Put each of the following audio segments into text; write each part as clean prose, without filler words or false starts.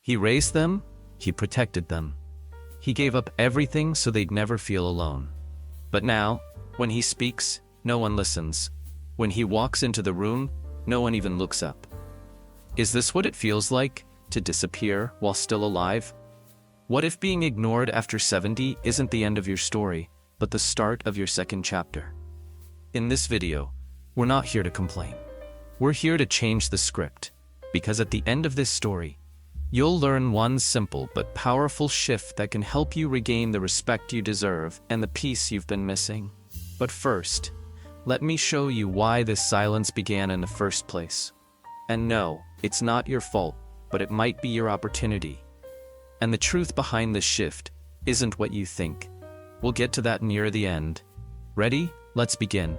He raised them, he protected them. He gave up everything so they'd never feel alone. But now, when he speaks, no one listens. When he walks into the room, no one even looks up. Is this what it feels like, to disappear while still alive? What if being ignored after 70 isn't the end of your story, but the start of your second chapter? In this video, we're not here to complain. We're here to change the script, because at the end of this story, you'll learn one simple but powerful shift that can help you regain the respect you deserve and the peace you've been missing. But first, let me show you why this silence began in the first place. And no, it's not your fault, but it might be your opportunity. And the truth behind this shift isn't what you think. We'll get to that near the end. Ready? Let's begin.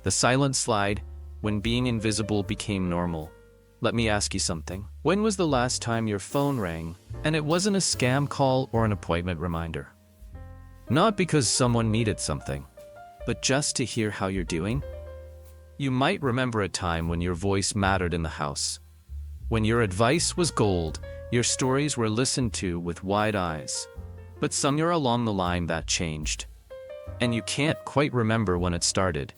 The silent slide, when being invisible became normal. Let me ask you something. When was the last time your phone rang, and it wasn't a scam call or an appointment reminder? Not because someone needed something, but just to hear how you're doing? You might remember a time when your voice mattered in the house. When your advice was gold, your stories were listened to with wide eyes. But somewhere along the line that changed. And you can't quite remember when it started.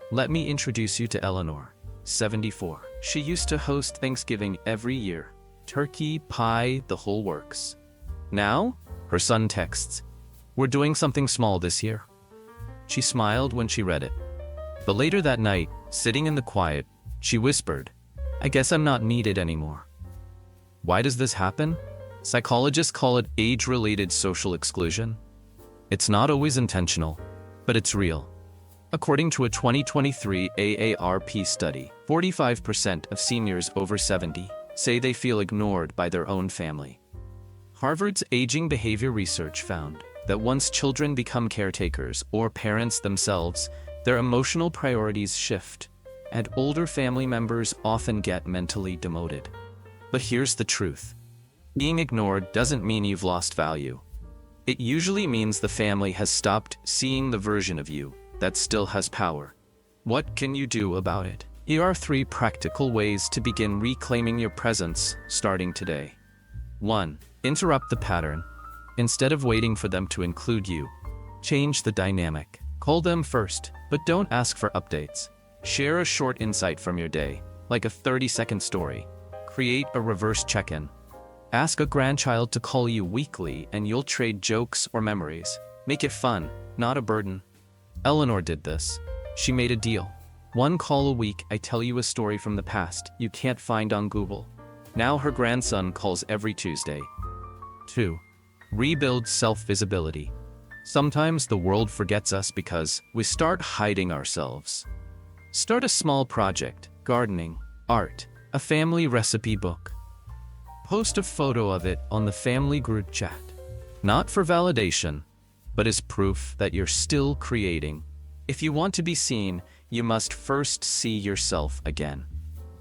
Let me introduce you to Eleanor, 74. She used to host Thanksgiving every year. Turkey, pie, the whole works. Now, her son texts, "We're doing something small this year." She smiled when she read it. But later that night, sitting in the quiet, she whispered, "I guess I'm not needed anymore." Why does this happen? Psychologists call it age-related social exclusion. It's not always intentional, but it's real. According to a 2023 AARP study, 45% of seniors over 70 say they feel ignored by their own family. Harvard's aging behavior research found that once children become caretakers or parents themselves, their emotional priorities shift, and older family members often get mentally demoted. But here's the truth. Being ignored doesn't mean you've lost value. It usually means the family has stopped seeing the version of you that still has power. What can you do about it? Here are 3 practical ways to begin reclaiming your presence starting today. 1. Interrupt the pattern. Instead of waiting for them to include you, change the dynamic. Call them first, but don't ask for updates. Share a short insight from your day, like a 30-second story. Create a reverse check-in. Ask a grandchild to call you weekly and you'll trade jokes or memories. Make it fun, not a burden. Eleanor did this. She made a deal. 1 call a week, I tell you a story from the past you can't find on Google. Now her grandson calls every Tuesday. 2. Rebuild self-visibility. Sometimes the world forgets us because we start hiding ourselves. Start a small project, gardening, art, a family recipe book. Post a photo of it on the family group chat. Not for validation, but as proof that you're still creating. If you want to be seen, you must first see yourself again.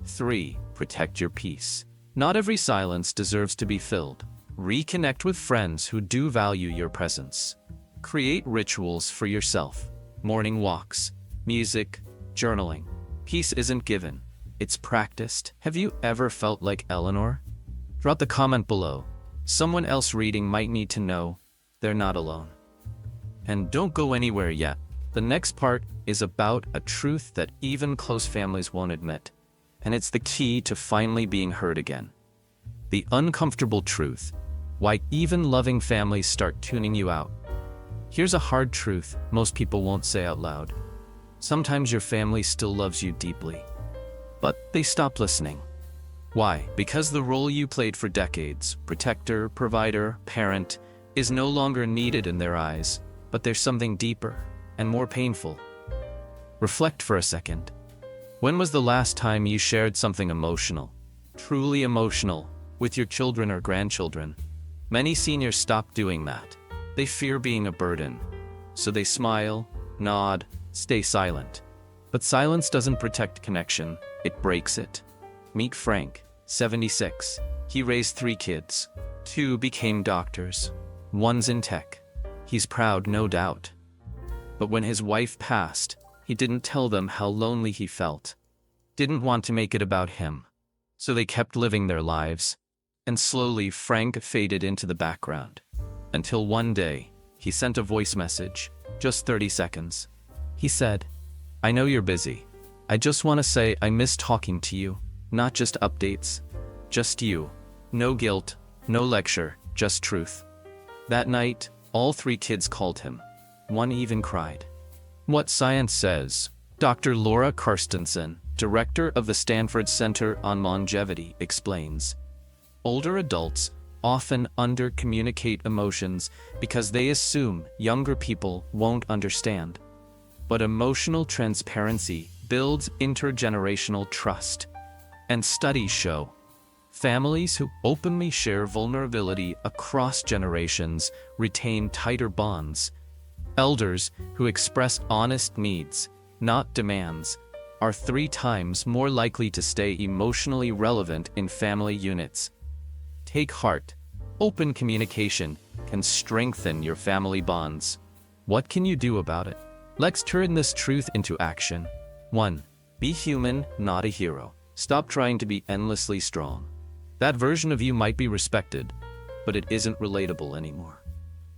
3. Protect your peace. Not every silence deserves to be filled. Reconnect with friends who do value your presence. Create rituals for yourself. Morning walks, music, journaling. Peace isn't given, it's practiced. Have you ever felt like Eleanor? Drop the comment below. Someone else reading might need to know they're not alone. And don't go anywhere yet. The next part is about a truth that even close families won't admit. And it's the key to finally being heard again. The uncomfortable truth. Why even loving families start tuning you out. Here's a hard truth most people won't say out loud. Sometimes your family still loves you deeply, but they stop listening. Why? Because the role you played for decades, protector, provider, parent, is no longer needed in their eyes, but there's something deeper and more painful. Reflect for a second. When was the last time you shared something emotional, truly emotional, with your children or grandchildren? Many seniors stop doing that. They fear being a burden, so they smile, nod, stay silent. But silence doesn't protect connection, it breaks it. Meet Frank, 76. He raised 3 kids. 2 became doctors. 1's in tech. He's proud, no doubt. But when his wife passed, he didn't tell them how lonely he felt. Didn't want to make it about him. So they kept living their lives. And slowly Frank faded into the background. Until one day, he sent a voice message, just 30 seconds. He said, "I know you're busy. I just want to say I miss talking to you, not just updates. Just you. No guilt, no lecture, just truth." That night, all 3 kids called him. One even cried. What science says, Dr. Laura Carstensen, director of the Stanford Center on Longevity, explains. Older adults often under-communicate emotions because they assume younger people won't understand. But emotional transparency builds intergenerational trust. And studies show families who openly share vulnerability across generations retain tighter bonds. Elders who express honest needs, not demands, are 3 times more likely to stay emotionally relevant in family units. Take heart. Open communication can strengthen your family bonds. What can you do about it? Let's turn this truth into action. 1. Be human, not a hero. Stop trying to be endlessly strong. That version of you might be respected, but it isn't relatable anymore.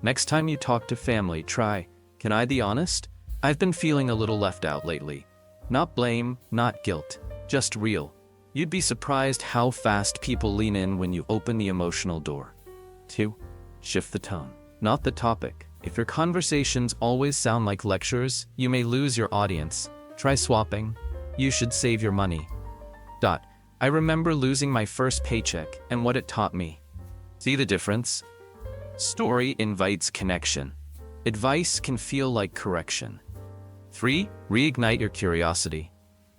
Next time you talk to family, try, "Can I be honest? I've been feeling a little left out lately." Not blame, not guilt, just real. You'd be surprised how fast people lean in when you open the emotional door. 2. Shift the tone, not the topic. If your conversations always sound like lectures, you may lose your audience. Try swapping. "You should save your money. I remember losing my first paycheck and what it taught me." See the difference? Story invites connection. Advice can feel like correction. 3. Reignite your curiosity.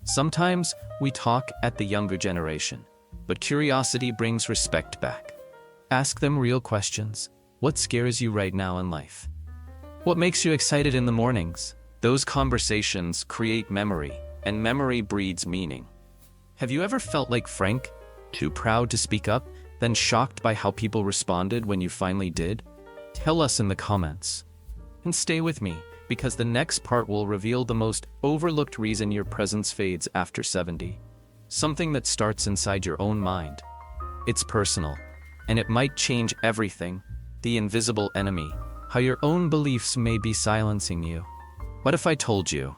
Sometimes we talk at the younger generation, but curiosity brings respect back. Ask them real questions. What scares you right now in life? What makes you excited in the mornings? Those conversations create memory, and memory breeds meaning. Have you ever felt like Frank? Too proud to speak up, then shocked by how people responded when you finally did? Tell us in the comments. And stay with me, because the next part will reveal the most overlooked reason your presence fades after 70. Something that starts inside your own mind. It's personal, and it might change everything. The invisible enemy, how your own beliefs may be silencing you. What if I told you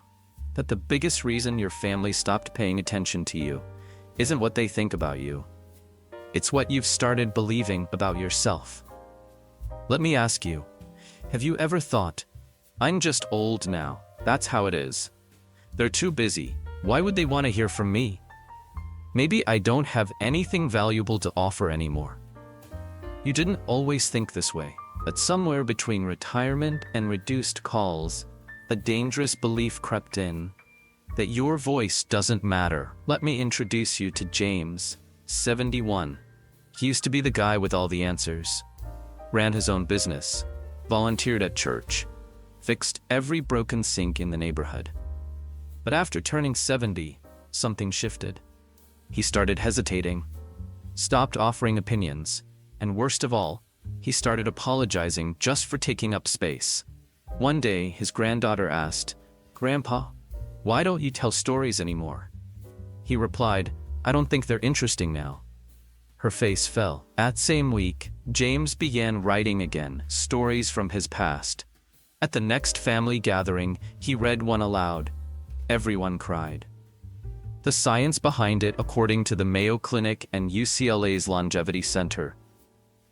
that the biggest reason your family stopped paying attention to you isn't what they think about you? It's what you've started believing about yourself. Let me ask you, have you ever thought, "I'm just old now, that's how it is. They're too busy, why would they want to hear from me? Maybe I don't have anything valuable to offer anymore"? You didn't always think this way, but somewhere between retirement and reduced calls, a dangerous belief crept in that your voice doesn't matter. Let me introduce you to James, 71. He used to be the guy with all the answers. Ran his own business, volunteered at church, fixed every broken sink in the neighborhood. But after turning 70, something shifted. He started hesitating, stopped offering opinions, and worst of all, he started apologizing just for taking up space. One day, his granddaughter asked, "Grandpa, why don't you tell stories anymore?" He replied, "I don't think they're interesting now." Her face fell. That same week, James began writing again, stories from his past. At the next family gathering, he read one aloud. Everyone cried. The science behind it, according to the Mayo Clinic and UCLA's Longevity Center.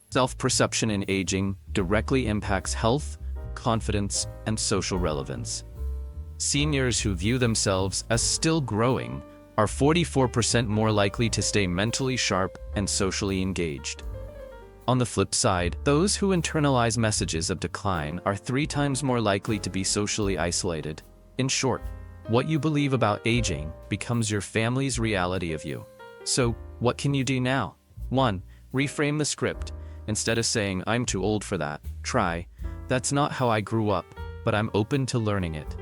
Self-perception in aging directly impacts health, confidence, and social relevance. Seniors who view themselves as still growing are 44% more likely to stay mentally sharp and socially engaged. On the flip side, those who internalize messages of decline are 3 times more likely to be socially isolated. In short, what you believe about aging becomes your family's reality of you. So, what can you do now? 1. Reframe the script. Instead of saying, "I'm too old for that," try, "That's not how I grew up, but I'm open to learning it."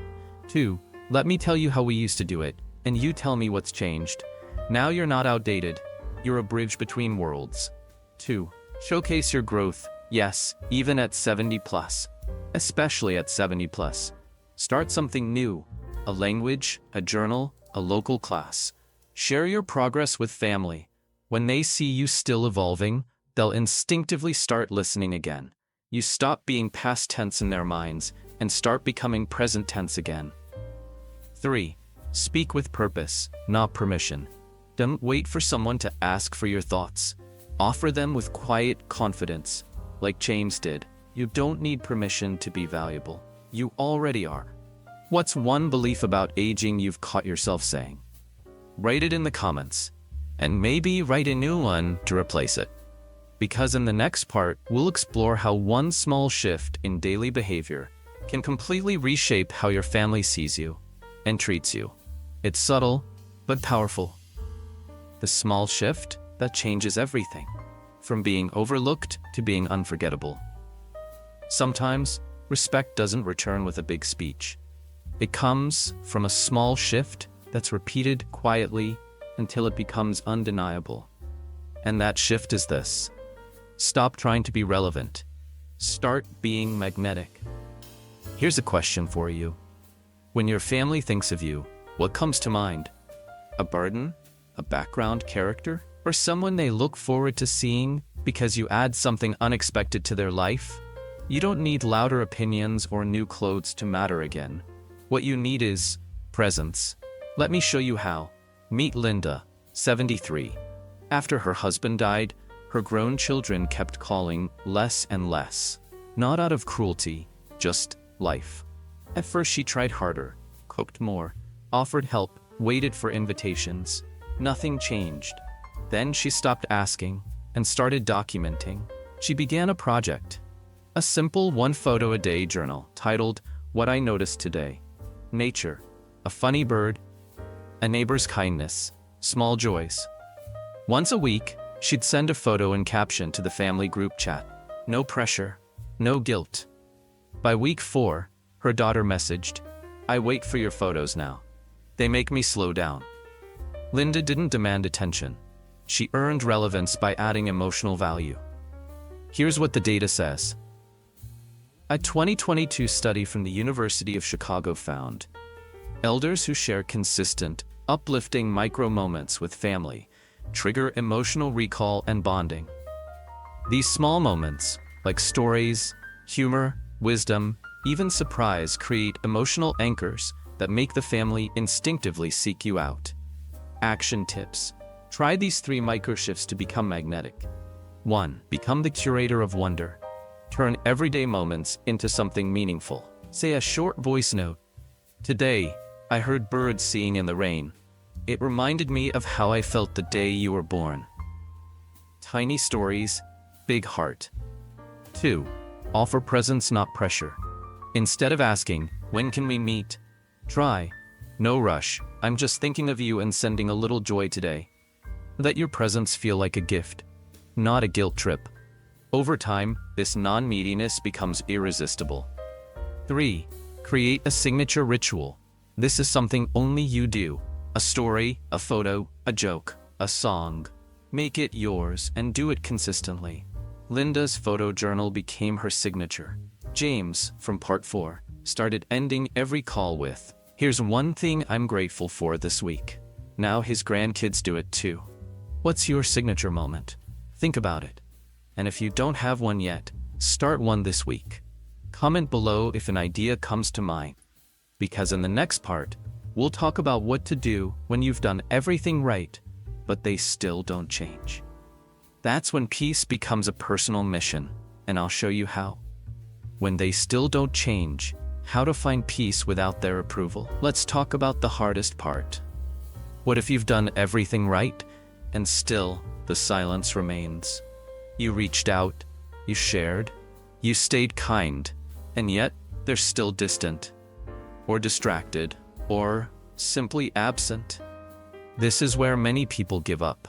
2. Let me tell you how we used to do it, and you tell me what's changed. Now you're not outdated, you're a bridge between worlds. 2. Showcase your growth, yes, even at 70 plus. Especially at 70 plus. Start something new, a language, a journal, a local class. Share your progress with family. When they see you still evolving, they'll instinctively start listening again. You stop being past tense in their minds and start becoming present tense again. 3. Speak with purpose, not permission. Don't wait for someone to ask for your thoughts. Offer them with quiet confidence, like James did. You don't need permission to be valuable. You already are. What's one belief about aging you've caught yourself saying? Write it in the comments, and maybe write a new one to replace it. Because in the next part, we'll explore how one small shift in daily behavior can completely reshape how your family sees you and treats you. It's subtle, but powerful. The small shift that changes everything, from being overlooked to being unforgettable. Sometimes, respect doesn't return with a big speech. It comes from a small shift that's repeated quietly until it becomes undeniable. And that shift is this. Stop trying to be relevant. Start being magnetic. Here's a question for you. When your family thinks of you, what comes to mind? A burden? A background character? Or someone they look forward to seeing because you add something unexpected to their life? You don't need louder opinions or new clothes to matter again. What you need is presence. Let me show you how. Meet Linda, 73. After her husband died, her grown children kept calling less and less. Not out of cruelty, just life. At first she tried harder, cooked more, offered help, waited for invitations. Nothing changed. Then she stopped asking and started documenting. She began a project. A simple one-photo-a-day journal titled, What I Noticed Today. Nature, a funny bird, a neighbor's kindness, small joys. Once a week, she'd send a photo and caption to the family group chat. No pressure, no guilt. By week 4, her daughter messaged, I wait for your photos now. They make me slow down. Linda didn't demand attention. She earned relevance by adding emotional value. Here's what the data says. A 2022 study from the University of Chicago found elders who share consistent, uplifting micro-moments with family trigger emotional recall and bonding. These small moments, like stories, humor, wisdom, even surprise, create emotional anchors that make the family instinctively seek you out. Action tips. Try these 3 micro-shifts to become magnetic. 1. Become the curator of wonder. Turn everyday moments into something meaningful. Say a short voice note. Today, I heard birds singing in the rain. It reminded me of how I felt the day you were born. Tiny stories, big heart. 2. Offer presence, not pressure. Instead of asking, when can we meet? Try, no rush, I'm just thinking of you and sending a little joy today. Let your presence feel like a gift, not a guilt trip. Over time, this non-neediness becomes irresistible. 3. Create a signature ritual. This is something only you do. A story, a photo, a joke, a song. Make it yours and do it consistently. Linda's photo journal became her signature. James, from part 4, started ending every call with, here's one thing I'm grateful for this week. Now his grandkids do it too. What's your signature moment? Think about it. And if you don't have one yet, start one this week. Comment below if an idea comes to mind. Because in the next part, we'll talk about what to do when you've done everything right, but they still don't change. That's when peace becomes a personal mission, and I'll show you how. When they still don't change, how to find peace without their approval. Let's talk about the hardest part. What if you've done everything right, and still the silence remains? You reached out, you shared, you stayed kind, and yet they're still distant, or distracted, or simply absent. This is where many people give up.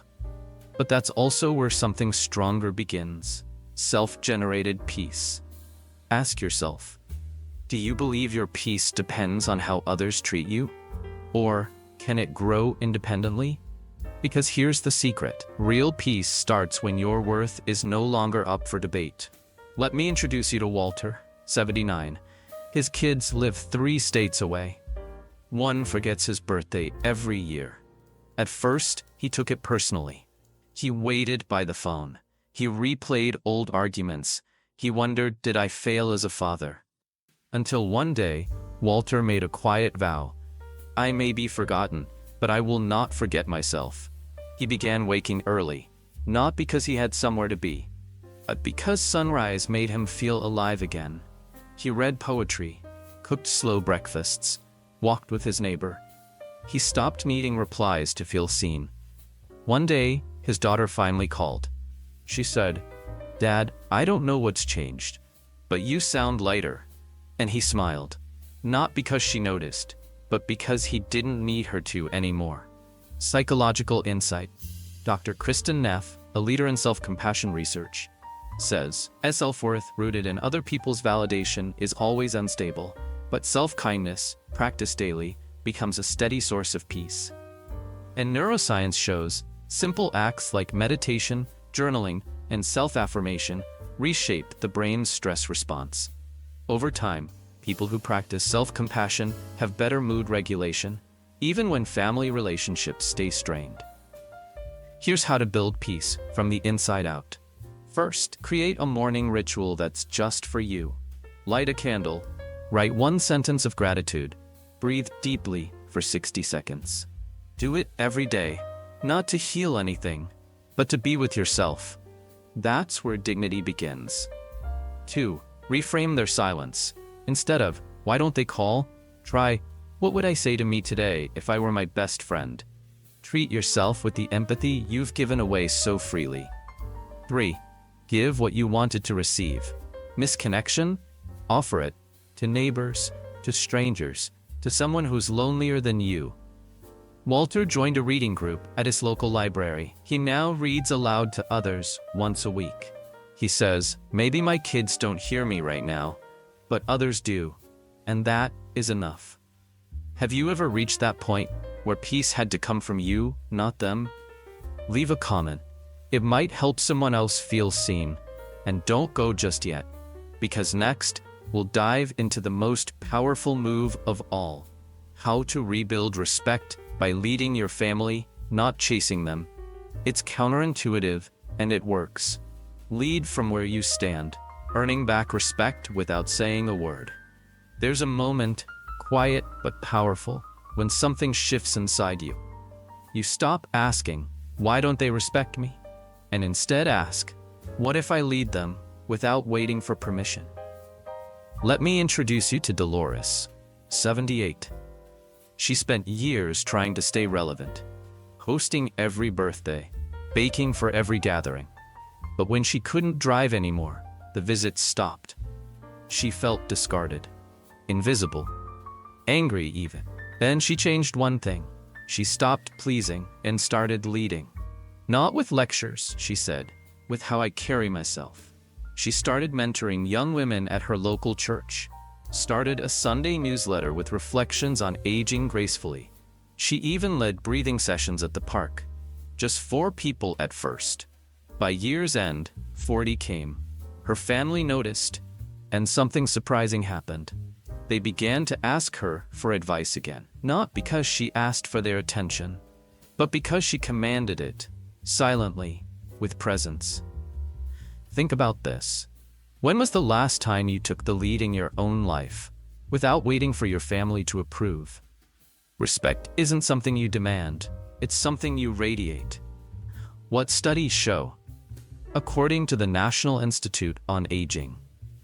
But that's also where something stronger begins. Self-generated peace. Ask yourself, do you believe your peace depends on how others treat you? Or can it grow independently? Because here's the secret. Real peace starts when your worth is no longer up for debate. Let me introduce you to Walter, 79. His kids live 3 states away. One forgets his birthday every year. At first, he took it personally. He waited by the phone. He replayed old arguments. He wondered, did I fail as a father? Until one day, Walter made a quiet vow. I may be forgotten, but I will not forget myself. He began waking early, not because he had somewhere to be, but because sunrise made him feel alive again. He read poetry, cooked slow breakfasts, walked with his neighbor. He stopped needing replies to feel seen. One day, his daughter finally called. She said, "Dad, I don't know what's changed, but you sound lighter." And he smiled, not because she noticed, but because he didn't need her to anymore. Psychological insight. Dr. Kristen Neff, a leader in self-compassion research, says, self-worth rooted in other people's validation is always unstable, but self-kindness, practiced daily, becomes a steady source of peace. And neuroscience shows, simple acts like meditation, journaling, and self-affirmation reshape the brain's stress response. Over time, people who practice self-compassion have better mood regulation, even when family relationships stay strained. Here's how to build peace from the inside out. First, create a morning ritual that's just for you. Light a candle, write one sentence of gratitude, breathe deeply for 60 seconds. Do it every day, not to heal anything, but to be with yourself. That's where dignity begins. 2. Reframe their silence. Instead of, "Why don't they call?" try, "What would I say to me today if I were my best friend?" Treat yourself with the empathy you've given away so freely. 3. Give what you wanted to receive. Miss connection? Offer it to neighbors, to strangers, to someone who's lonelier than you. Walter joined a reading group at his local library. He now reads aloud to others once a week. He says, "Maybe my kids don't hear me right now, but others do, and that is enough." Have you ever reached that point where peace had to come from you, not them? Leave a comment. It might help someone else feel seen. And don't go just yet, because next, we'll dive into the most powerful move of all: how to rebuild respect by leading your family, not chasing them. It's counterintuitive, and it works. Lead from where you stand, earning back respect without saying a word. There's a moment, quiet but powerful, when something shifts inside you. You stop asking, "Why don't they respect me?" and instead ask, "What if I lead them without waiting for permission?" Let me introduce you to Dolores, 78. She spent years trying to stay relevant, hosting every birthday, baking for every gathering. But when she couldn't drive anymore, the visits stopped. She felt discarded, invisible, angry even. Then she changed one thing. She stopped pleasing and started leading. "Not with lectures," she said, "with how I carry myself." She started mentoring young women at her local church, started a Sunday newsletter with reflections on aging gracefully. She even led breathing sessions at the park. Just 4 people at first. By year's end, 40 came. Her family noticed, and something surprising happened. They began to ask her for advice again, not because she asked for their attention, but because she commanded it, silently, with presence. Think about this. When was the last time you took the lead in your own life, without waiting for your family to approve? Respect isn't something you demand, it's something you radiate. What studies show? According to the National Institute on Aging,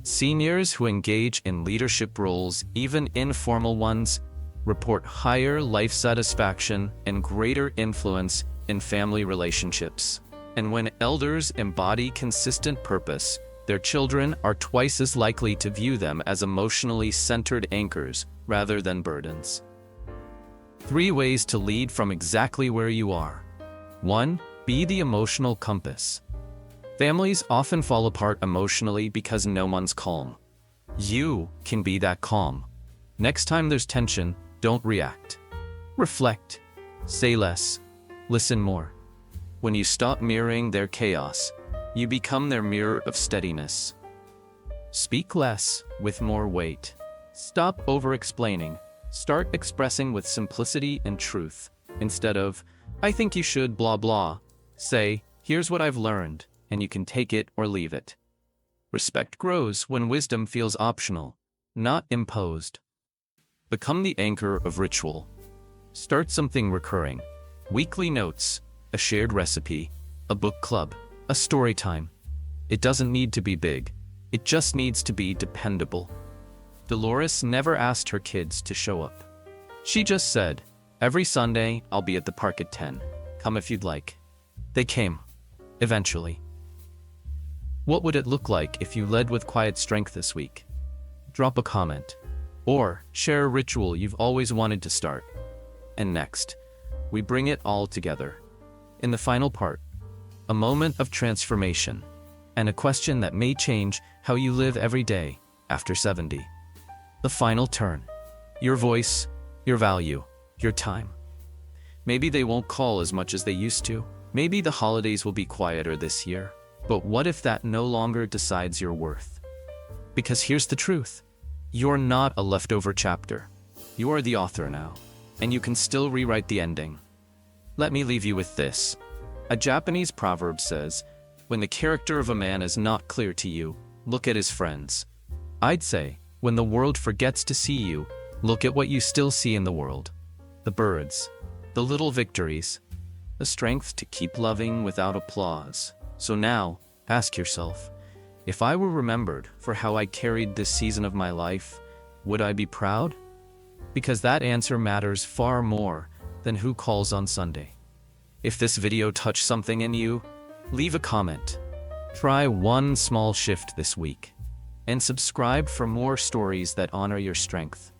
seniors who engage in leadership roles, even informal ones, report higher life satisfaction and greater influence in family relationships. And when elders embody consistent purpose, their children are twice as likely to view them as emotionally centered anchors rather than burdens. 3 ways to lead from exactly where you are. 1. Be the emotional compass. Families often fall apart emotionally because no one's calm. You can be that calm. Next time there's tension, don't react. Reflect. Say less. Listen more. When you stop mirroring their chaos, you become their mirror of steadiness. Speak less with more weight. Stop over-explaining. Start expressing with simplicity and truth. Instead of, "I think you should blah blah," say, "Here's what I've learned," and you can take it or leave it. Respect grows when wisdom feels optional, not imposed. Become the anchor of ritual. Start something recurring. Weekly notes, a shared recipe, a book club, a story time. It doesn't need to be big. It just needs to be dependable. Dolores never asked her kids to show up. She just said, "Every Sunday, I'll be at the park at 10. Come if you'd like." They came. Eventually. What would it look like if you led with quiet strength this week? Drop a comment. Or share a ritual you've always wanted to start. And next, we bring it all together. In the final part, a moment of transformation, and a question that may change how you live every day after 70. The final turn. Your voice, your value, your time. Maybe they won't call as much as they used to. Maybe the holidays will be quieter this year. But what if that no longer decides your worth? Because here's the truth. You're not a leftover chapter. You are the author now, and you can still rewrite the ending. Let me leave you with this. A Japanese proverb says, "When the character of a man is not clear to you, look at his friends." I'd say, when the world forgets to see you, look at what you still see in the world. The birds, the little victories, the strength to keep loving without applause. So now, ask yourself, if I were remembered for how I carried this season of my life, would I be proud? Because that answer matters far more than who calls on Sunday. If this video touched something in you, leave a comment. Try one small shift this week, and subscribe for more stories that honor your strength.